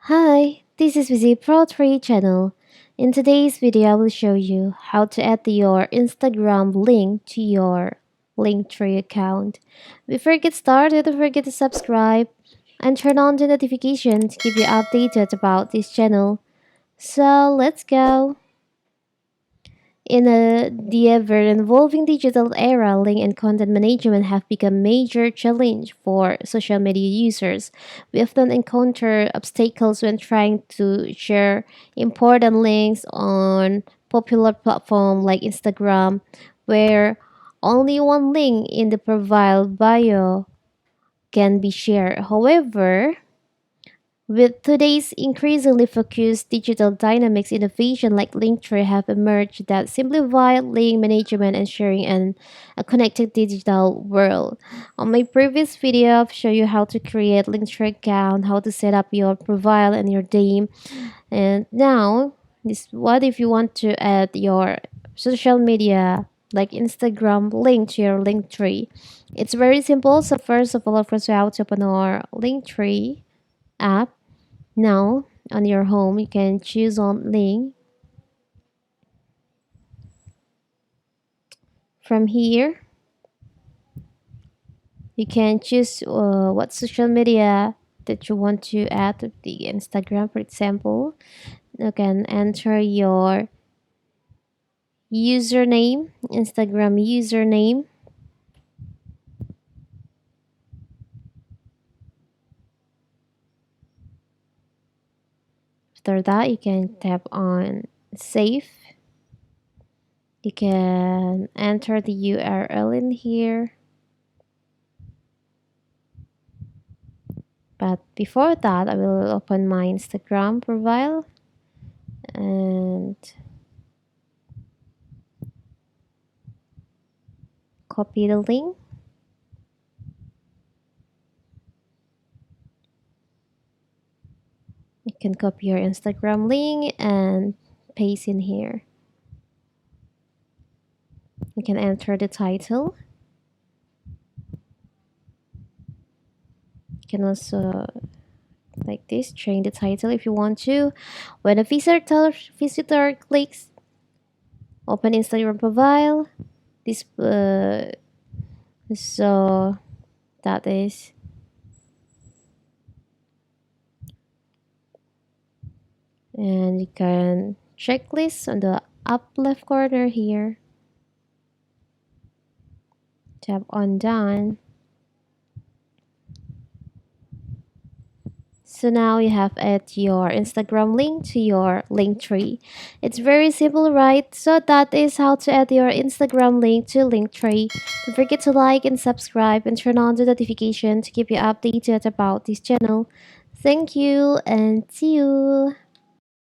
Hi, this is Vizi Pro 3 channel. In today's video, I will show you how to add your Instagram link to your Linktree account. Before we get started, don't forget to subscribe and turn on the notification to keep you updated about this channel. So let's go. In the ever-evolving digital era, link and content management have become a major challenge for social media users. We often encounter obstacles when trying to share important links on popular platforms like Instagram, where only one link in the profile bio can be shared. However, with today's increasingly focused digital dynamics, innovation like Linktree have emerged that simplify link management and sharing in a connected digital world. On my previous video, I've shown you how to create Linktree account, how to set up your profile and your theme. And now, what if you want to add your social media like Instagram link to your Linktree? It's very simple. So first of all, of course, we have to open our Linktree app. Now, on your home, you can choose on link. From here, you can choose what social media that you want to add to the Instagram, for example. You can enter your username, Instagram username. After that, you can tap on save. You can enter the URL in here. But before that, I will open my Instagram profile and copy the link. You can copy your Instagram link and paste in here. You can enter the title. You can also, like this, change the title if you want to. When a visitor clicks open Instagram profile, this so that is and you can checklist on the up left corner here. Tap on done. So now you have add your Instagram link to your Linktree. It's very simple, right? So that is how to add your Instagram link to Linktree. Don't forget to like and subscribe and turn on the notification to keep you updated about this channel. Thank you and see you.